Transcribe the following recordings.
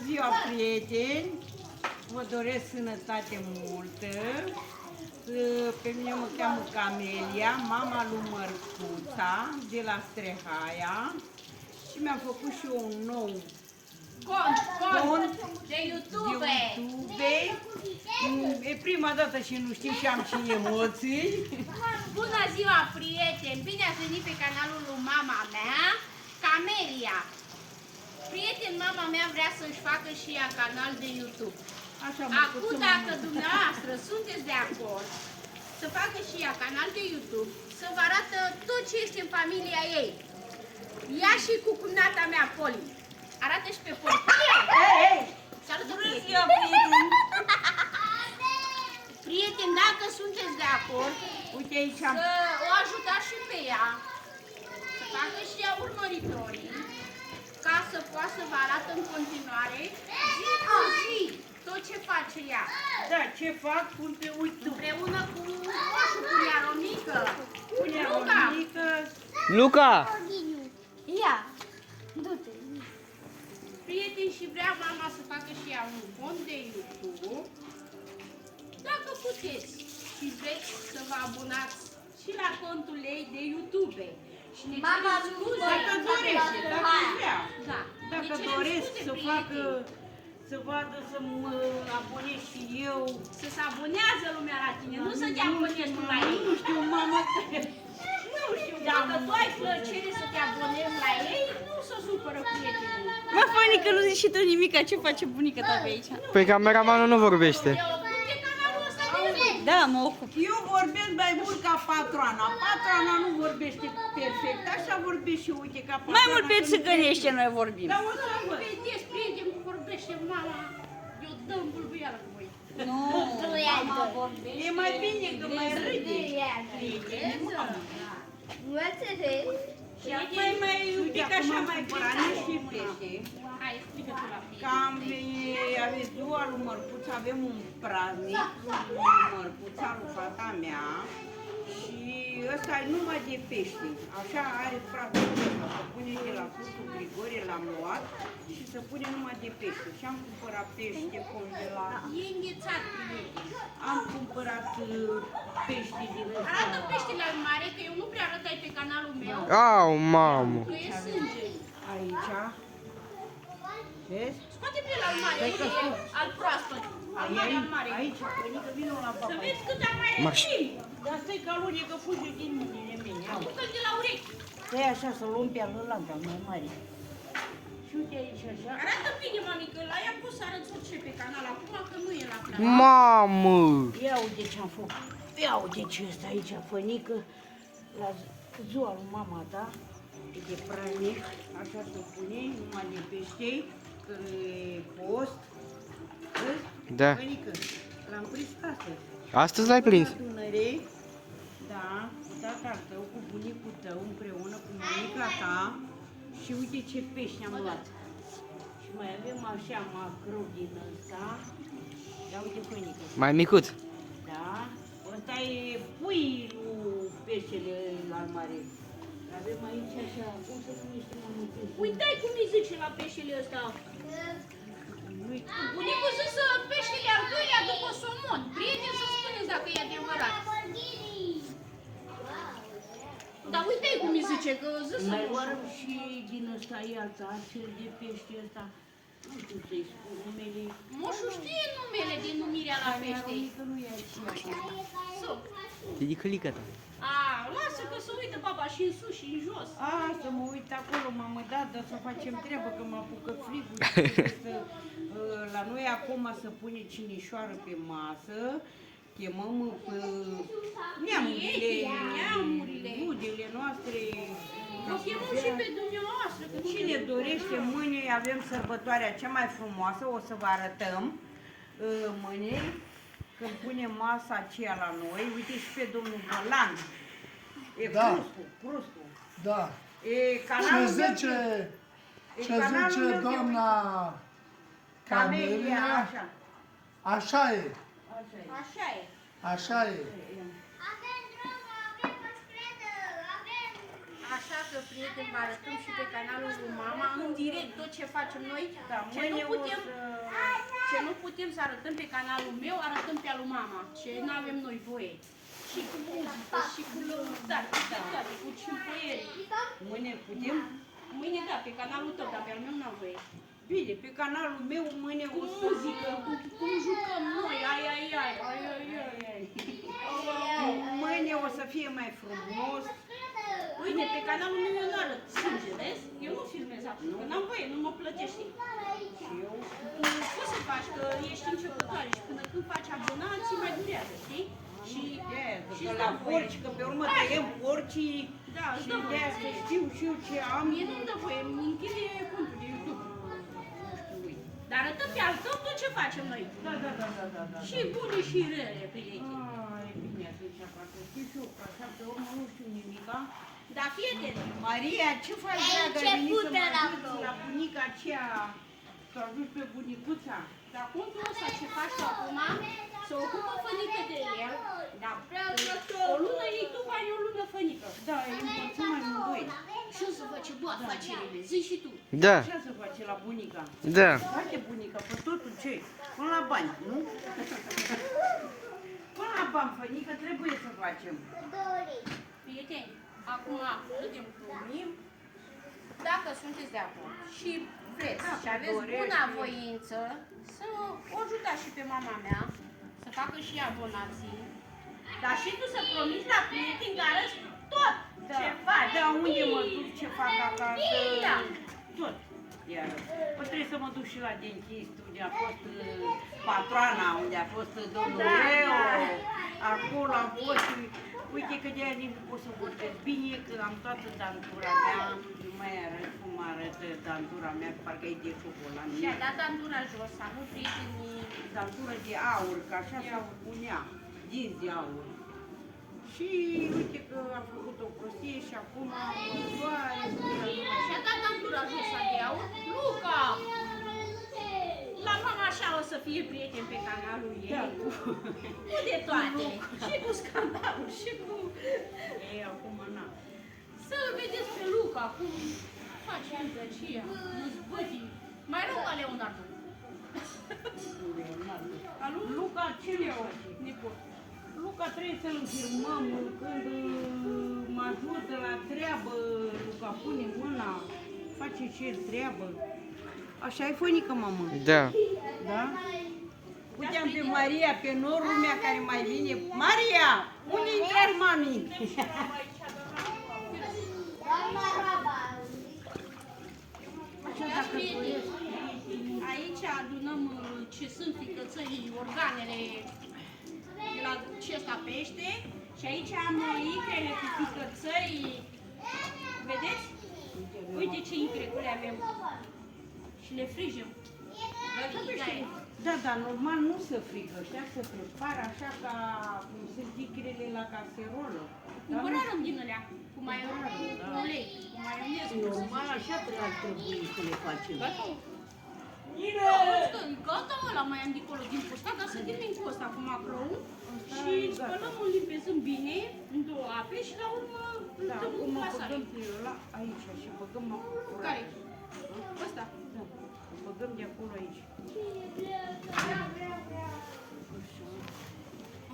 ziua, prieteni! Vă doresc sănătate multă. Pe mine mă cheamă Camelia, mama lui Mărcuța, de la Strehaia. Și mi-am făcut și eu un nou cont de YouTube. E prima dată și nu știu și am și emoții. Bună ziua, prieteni! Bine ați venit pe canalul lui mama mea, Camelia. Prieteni, mama mea vrea să-și facă și ea canal de YouTube. Așa, acum, dacă dumneavoastră sunteți de acord să facă și ea canal de YouTube, să vă arată tot ce este în familia ei. Ea și cu cumnata mea, Poli. Arată și pe Poli. Salută, prieteni! Prieteni, dacă sunteți de acord, uite aici, să o ajutați și pe ea, să facă și ea urmăritorii, ca să poată să vă arată în continuare zi cu zi tot ce face ea. Da, ce fac, uite, împreună cu moșul, cu Iaromică, cu Iaromică. Luca! Ia, du-te! Prieteni, și vrea mama să facă și ea un cont de YouTube. Dacă puteți și vreți să vă abonați și la contul ei de YouTube. Și ne Mama dacă dorește, dacă vrea. Da. Dacă doresc să facă, să vadă, să mă abonez și eu. Să se abonează lumea la tine, nu să te abonezi tu la ei. Nu știu, mama. Nu știu, dacă tu ai plăcere să te abonezi la ei, nu se supără prietenii. Mă, Fănică, nu zici și tu nimica, ce face bunica ta pe aici? Păi cameramanul nu vorbește. Da, mă ocup. Eu vorbesc mai mult ca patroana. Patroana nu vorbește perfect, așa vorbește și uite ca patroana. Mai mult pe țigănește noi vorbim. Da, o să văd. Vedeți, prieteni, cum vorbește mama, eu dăm bulbuială cu voi. Nu, mama vorbește. E mai bine că mai râde. Și apoi mai un pic așa mai cumpărane și pește. Hai, explică tu la prieteni. Cam aveți ziua lui Mărcuța, avem un praznic lui Mărcuța, lui fata mea. Și ăsta e numai de pește. Așa are fratele ăsta, să pune de la Cursul Grigore, l-am luat și să pune numai de pește. Și am cumpărat pește congelat. E înghețat, prieteni. Am cumpărat pește din ăsta. Arată peștele al mare, că eu nu prea arătai pe canalul meu. Au, mamă! Că e sânge. Aici. Vezi? Scoate pe el al mare, uite, al proaspăt. Al mare, al mare. Aici, păinică, vină la papa. Să vezi cât am mai Marș. rețin. Dar stai că alune, că fugi din mâinile mele. Apucă-l de la urechi. Stai așa să luăm pe alălanca mai mare. Și uite aici așa. Arată bine, mamică, la ea poți să arăți orice pe canal, acum că nu e la plan. Mamă! Ia uite ce am făcut. Ia uite ce este aici, fănică. La ziua lui mama ta. E de praznic. Așa se pune, numai de pește. Că e post. Vezi? Da. Fănică, l-am prins astăzi. Astăzi l-ai prins? La Dunăre, da, cu tatăl tău, cu bunicul tău, împreună cu mămica ta. Și uite ce pești am luat. Și mai avem așa macrou din ăsta. Ia uite, fănică. Mai micuț. Da, ăsta e puii lui peștele la mare. Avem aici așa, cum se numește mământul? Uitai cum îi zice la peștele ăsta. Bunicul zis peștele al doilea după somon. Prieteni, să spuneți dacă e adevărat. Dar uitai cum îi zice, că zis Mai luăm și din ăsta e alta, cel de pește ăsta. Nu știu să-i spun numele. Moșul știe numele din numirea la pește. Că nu e aici. Ridică-lică ta. A, lasă că se uită baba și în sus și în jos. A, să mă uit acolo, mamă, da, dar să facem treabă, că mă apucă frigul. La noi acum să pune cinișoară pe masă, chemăm neamurile, rudele noastre. O chemăm și pe dumneavoastră. Că Cine dorește, mâine avem sărbătoarea cea mai frumoasă, o să vă arătăm mâine, când punem masa aceea la noi. Uite și pe domnul Bălan. E Da. Crustul. Da. E canalul Ce zice, meu, ce canalul zice meu de doamna Camelia, Camelia, așa. așa e, Așa e. Așa e. așa e. Așa că, prieteni, vă arătăm și pe canalul lui Mama, în direct, tot ce facem noi. Da, Ce mâine nu o putem, să... ce nu putem să arătăm pe canalul meu, arătăm pe al lui Mama. Ce nu avem noi voie. Și cu muzică, și cu lăutare, cu toate, cu cimpăieri. Mâine putem? Mâine, da, pe canalul tău, dar pe al meu n-am voie. Bine, pe canalul meu mâine Cu o să... muzică, cu cum jucăm noi, ai. Mâine o să fie mai frumos. Uite, pe canalul meu eu nu arăt sânge, vezi? Eu nu filmez acum, că n-am voie, nu mă plătește. Și eu... Poți să faci, că ești începătoare și până când faci abonații mai durează, știi? Și Și la porci, că pe urmă tăiem porcii da, și dă voie. de să știu și eu ce am. Mie nu-mi dă voie, îmi închide contul de YouTube. Dar arătăm pe al tău tot ce facem noi. Da. Și bune și rele, prieteni. Ai, bine, atunci parcă știu și eu, că așa pe urmă nu știu nimica. Dar fii Maria, ce faci, dragă? Ai venit să mă la ajuți la bunica aceea, să ajut pe bunicuța. dar contul ăsta ce faci tu acum, se ocupă fănică de el, dar o lună ei tu bani, o lună fănică. Da, îi împărțim amândoi. Și o să face bu afacerile, zi și tu. Da, Așa se face la bunica. da. Face bunica pe totul ce? Până la bani, nu? Până la bani, fănică, trebuie să facem. Prieteni, acum îl glumim, dacă sunteți de acord și vreți și aveți bună voință să o ajutați și pe mama mea, să facă și abonații, dar și tu să promiți la prieteni că arăți tot ce faci. Da, unde mă duc, ce fac acasă, Da. tot. Iar, păi trebuie să mă duc și la dentist, unde a fost patroana, unde a fost domnul Leo, acolo am fost și uite că de-aia nici nu pot să vorbesc bine, că am toată dantura mea, nu mai arăt cum arată dantura mea, parcă e de șocolat. Și a dat dantura jos, să avut prietenii. Dantură de aur, că așa se punea, dinți de aur. Și uite că am făcut o prostie și acum mă doare. Și a dat dantura jos de aur. Luca! La mama așa o să fie prieten pe canalul ei. Da, Cu de toate. Și cu scandalul, și cu... ei acum n-am. Să vedeți pe Luca cum face îndrăcia, năzbătii. Mai rău ca Leonardo. Luca, ce le face? Nepot. Luca trebuie să-l firmăm când mă ajută la treabă, Luca pune mâna, face ce treabă. Așa e fănică, mamă. Da. Da? Uite, am pe Maria, pe norul mea care mai vine. Maria, unde intră mami? Așa dacă doresc. Aici adunăm ce sunt ficățării, organele de la ce ăsta pește și aici am icrele cu ficățări. Vedeți? Uite ce icrecule avem. Și le frijim. Da, dar normal nu se frică, ăștia se prepară așa ca cum se zic grele la caserolă. Cumpărăm din alea, cu maioneză, cu ulei, cu maioneză. Normal așa ar trebui să le facem. Gata? Gata, ăla mai am dincolo din postat, dar să termin cu ăsta, cu macrou și îl spălăm, îl limpezăm bine în două ape și la urmă îl Da, dăm cu acum plasare. băgăm pe ăla aici și băgăm acolo. Care? Ăsta. Da, îl băgăm de acolo aici.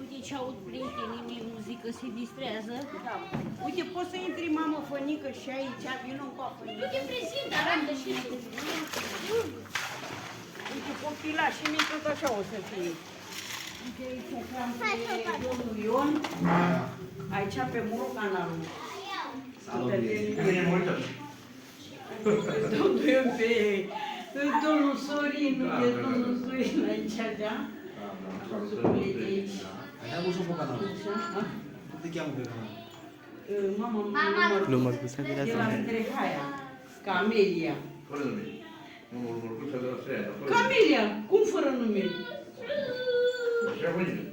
Uite ce aud prietenii mei muzică, se distrează. Da. Uite, poți să intri, mamă, fănică, și aici, vină cu apă. Nu te prezint, arată și tu. Uite, copilașii mei tot așa o să fie. Uite, aici am pe domnul Ion, aici pe murul canalului. Domnul Ion pe domnul Sorin, pe domnul Sorin aici, da? Hai am văzut pe canal. Cum te cheamă pe canal? Mama, Număr cu să de la la Strehaia, Camelia. Fără nume. Numărul mărcuța de la Streaia, dar fără nume. Camelia, cum fără nume? Așa văzut.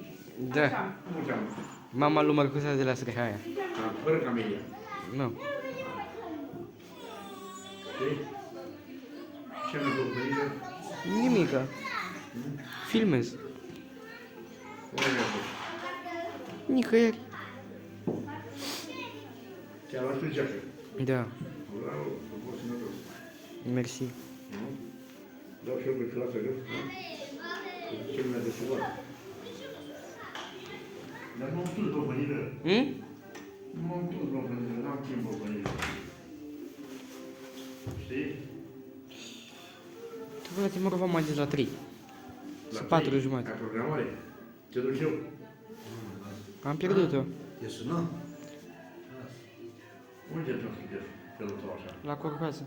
Da. Cum o cheamă? Mama lui Mărcuța de la Srehaia. Dar fără Camelia. Nu. Știi? Ce mi-a făcut mâinică? Nimica. Filmez. Unde mi-a fost? Nicăieri. Ți-a luat tu geacă. Da, Bravo, frumos sănătos. mersi. Nu? Dau și eu pe clasă jos, nu? Ce mi-a desevat. Dar nu am dus băbănilă. Nu m-am dus băbănilă, n-am timp băbănilă. Știi? Tu frate, mă rog, v-am mai zis la 3. La Sunt 4 trei, jumate. Ai programare? Te duc eu. Am pierdut-o. Te sună? Unde te sunteți felul tău așa? La Corcoasă.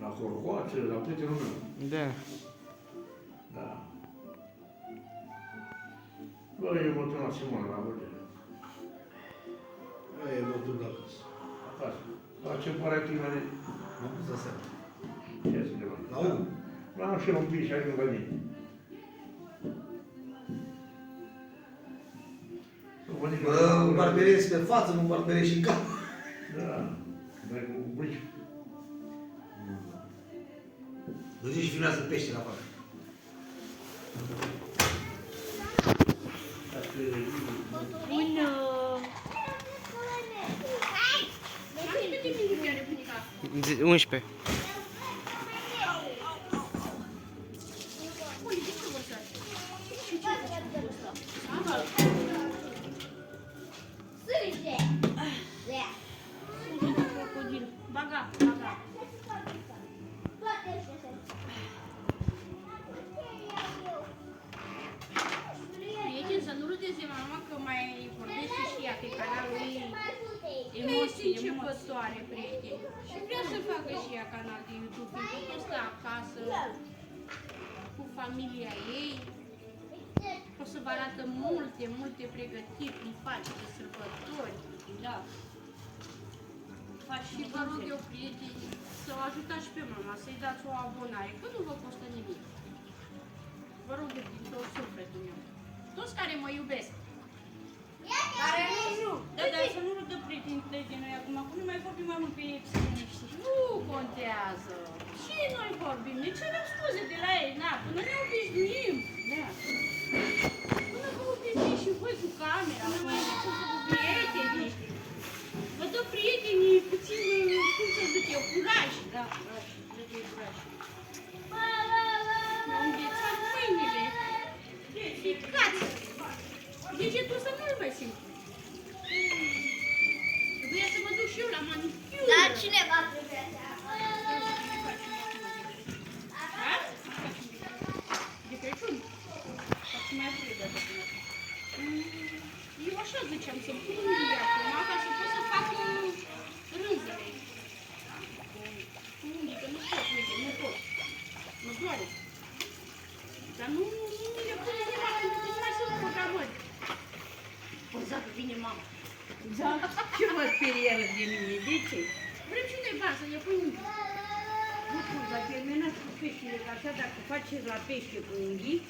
La Horcoață, la prietenul meu. Da. Da. Bă, eu mă duc la Simona, la Vârge. Ei, mă duc la casă. Acasă. La ce pare tu mine? M-am pus la seara. Ce să te fac? La 1. L-am și eu un pic și ajung la mine. Mă barberez pe față, mă barberez și în cap. Da. Dai cu buci. Duce și filmează pește la față. Bună! Mami, câte minute are bunica? 11. Ui, de ce vă Și ce vă Aha. Sânge! Sânge de crocodil. Baga, baga. Prieteni, să nu râdeți de mama că mai vorbește și ea pe canalul ei. Este începătoare, prieteni. Și vrea să facă și ea canal de YouTube, pentru că stă acasă cu familia ei. O să vă arată multe pregătiri cum face de sărbători. Da. Și vă rog eu, prieteni, să o ajutați și pe mama, să-i dați o abonare, că nu vă costă nimic. Vă rog eu, din tot sufletul meu. Toți care mă iubesc. Care nu. Da, dar să nu râdă prietenii de noi acum, că nu mai vorbim mai mult pe ei, psihoniști. Nu contează. Și noi vorbim, ne cerem scuze de la ei, na, până ne obișnuim. Da. Până vă obișnuiți și voi cu camera, până mai începeți cu prietenii. Vă dă prietenii puțin, cum să zic eu, curaj. Da, trebuie curaj. Mi-au înghețat mâinile. Ficați. Degetul să nu-l mai simt. Trebuia să mă duc și eu la manicură. Dar cineva preferă. Da? De Crăciun. Acum mai apure de atât. Eu așa ziceam, să pun unghii acum, ca să pot să fac rânzele. Cu unghii, că nu pot, uite, nu pot. Mă doare. Dar nu le pune nimeni, pentru că nu mai sunt programări. Păi dacă vine mama. Da? Ce vă sperieră de mine? De ce? Vrem și noi bani să ne pui unghii. Nu cum, dar terminați cu peștele, că așa dacă faceți la pește cu unghii,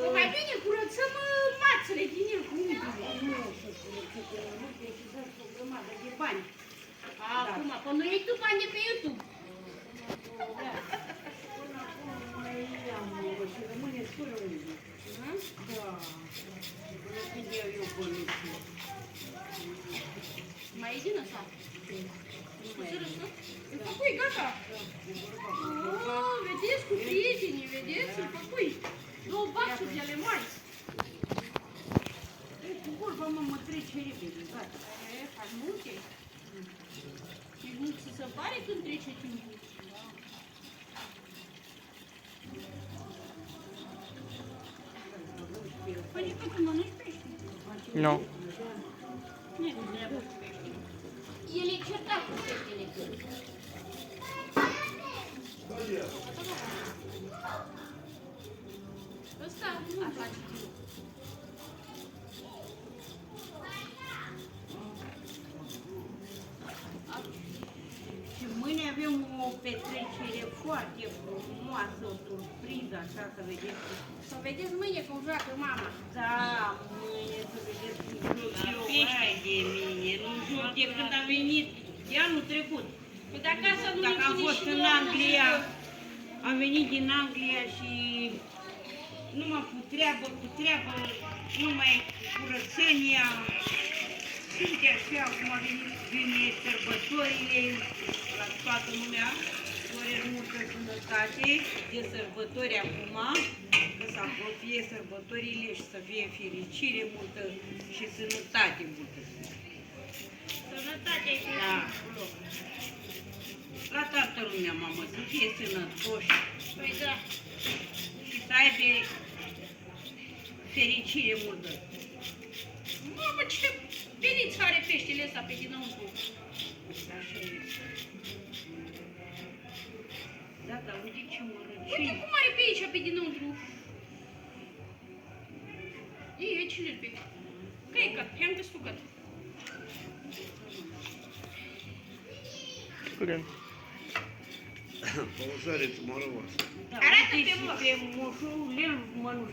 Păi mai bine curățăm mațele din el cu unghiile. nu o să curățăți, că nu precizați o grămadă de bani. Acum, păi nu iei tu bani de pe YouTube. Da. Până acum nu mai am ouă și rămâneți fără unghii. Da. Până când eu bănuțul. Mai e din ăsta. Îl făcui, gata. Oh, vedeți cu prietenii, vedeți? Îl făcui. 2 baxuri de ale mari. Cu vorba mă trece repede, gata. Faci multe. Nici nu ți se pare când trece timpul. Păi nici tu mănânci pește. Nu. Nu e cu treabă cu pește. El e certat cu peștele când. Ăsta nu face timp. Și mâine avem o petrecere foarte frumoasă, o surpriză, așa, să vedeți. Să vedeți mâine cum joacă mama. Da, mâine să vedeți cum joc eu, vai de mine, nu joc de când am venit de anul trecut. Păi dacă asta nu Dacă am fost în Anglia, am venit din Anglia și numai cu treabă, numai curățenia. simte așa, acum vine sărbătorile la toată lumea, doresc multă sănătate de sărbători acum, că să apropie sărbătorile și să fie fericire multă și sănătate multă. Sănătatea e pe Da. acolo. La toată lumea, mamă, să fie sănătoși Păi da. și să aibă fericire multă. Mamă, ce veniți are peștele ăsta pe dinăuntru. Așa e. Da, dar uite ce Uite mărăcini. cum are pe aici, pe dinăuntru. Ei, cine pe? Căicat, i-am desfăcut. Curând. Pauzare, tomorrow. Da, Arată uite pe și moș. pe moșul el mănuș.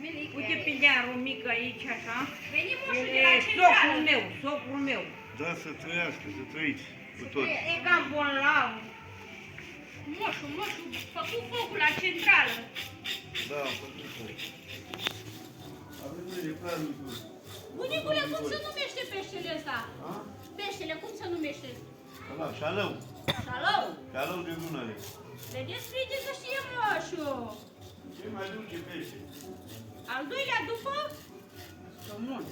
Melica. Uite pe dearul mic aici, așa. Veni moșul El de la e socrul centrală. meu, socrul meu. Da, să trăiască, să trăiți cu toți. E cam bolnav. Moșul, făcut focul la centrală. Da, am făcut foc. Avem noi prea micuri. Bunicule, cum se numește peștele ăsta? A? Peștele, cum se numește? Ăla, șalău. Șalou. Șalău de Dunăre. Vedeți, frige să știe moșul. Ce mai duce pește? Al doilea după? Somon.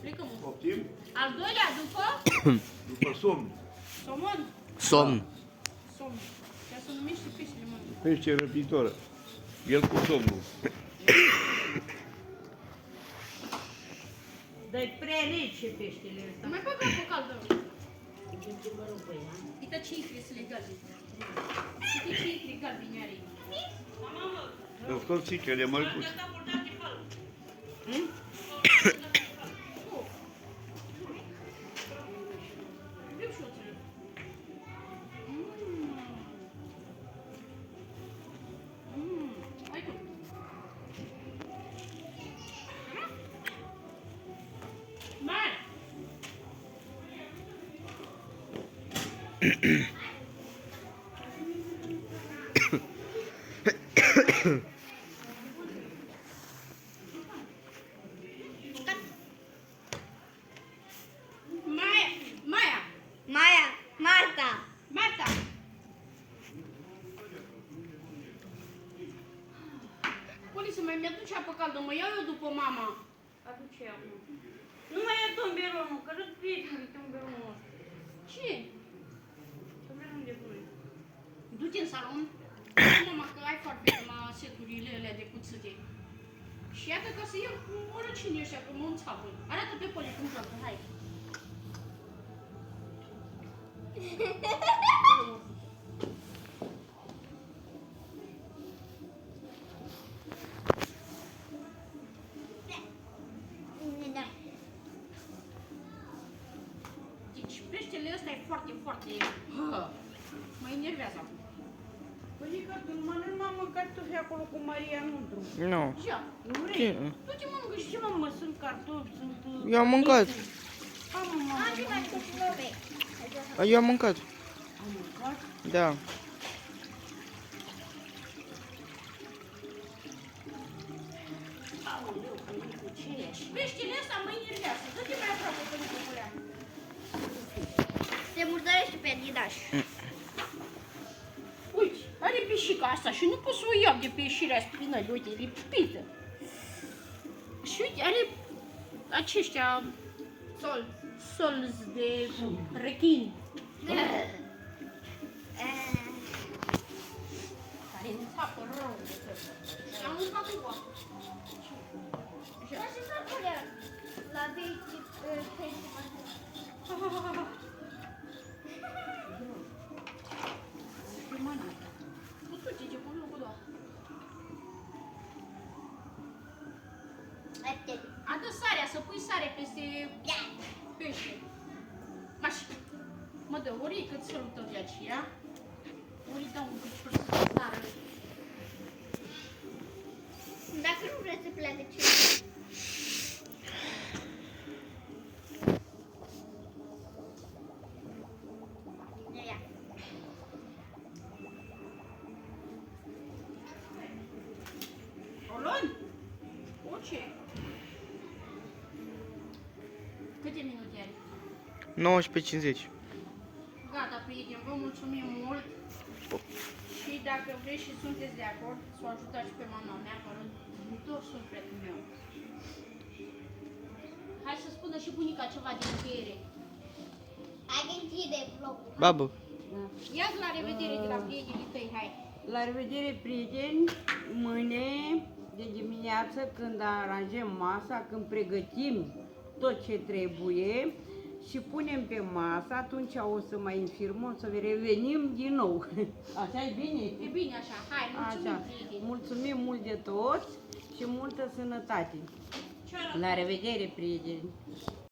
Plică mă. Optim? Al doilea după? După somn. Somon. Somn. Somn. Ca să numește peștele, mă. Pește răpitor. El cu somnul. Dar e prea rece peștele ăsta. Mai băga pe caldă. Uite ce icri sunt galbeni. Uite ce icri galbeni are. Să scot țicele mălcuți. Vreau și oțele. Hai tu. Mai. Maia. Maia, Marta. Marta. Poliță, mai mi-aduce apă caldă, mă iau eu după mama. Aduce ea. Nu mai e tomberonul, că nu prieteni tomberonul ăsta. Ce? Tomberonul de bună. Du-te în salon. Mama, că ai foarte la seturile alea de cuțite. Și iată că să iau cu orăcinii ăștia, că mă înțapă. Arată pe Poli cum joacă, hai. Da. Deci peștele ăsta e foarte, foarte... Mă enervează acum. Păi că tu mănânci, mamă, cartofi acolo cu Maria în drum. Nu. Ia, Nu vrei? Ce? du-te mănâncă și Ce mamă, sunt cartofi, sunt... Eu am mâncat. Am, mamă, Am primat cu flore. Eu am mâncat. am mâncat. Da. Aoleu, Pănicu, ce e așa? peștele ăsta mă enervează. Du-te mai aproape, Pănicule. Se murdărește pe Adidas. Uite, are pișica asta și nu pot să o iau de pe ieșirea spinării. Uite, e lipită. Și uite, are aceștia solzi de rechin. Care înțapă rău de tot. Și am mâncat cu apă. Și așa s-a pulea la veici pește. Uite ce bun lucru, da. Adă sarea, să pui sare peste pește. Mași. Mă dă ori cât sărul tău de aceea, ori dau un picior să sară. Dacă nu vreți să plece ce? Ia. Olon? O ce? Câte minute 19:50. Gata, prieteni, vă mulțumim mult. Și dacă vreți și sunteți de acord, să o ajutați și pe mama mea, vă rog, din tot sufletul meu. Hai să spună și bunica ceva de încheiere. Hai că închide vlogul. Babă. Ia-ți la revedere de la prietenii tăi, hai. La revedere, prieteni! Mâine de dimineață, când aranjăm masa, când pregătim tot ce trebuie și punem pe masă, atunci o să mai infirmăm, să revenim din nou. Așa e bine? E bine așa, hai, mulțumim, Așa. prieteni. Mulțumim mult de tot și multă sănătate. La revedere, prieteni!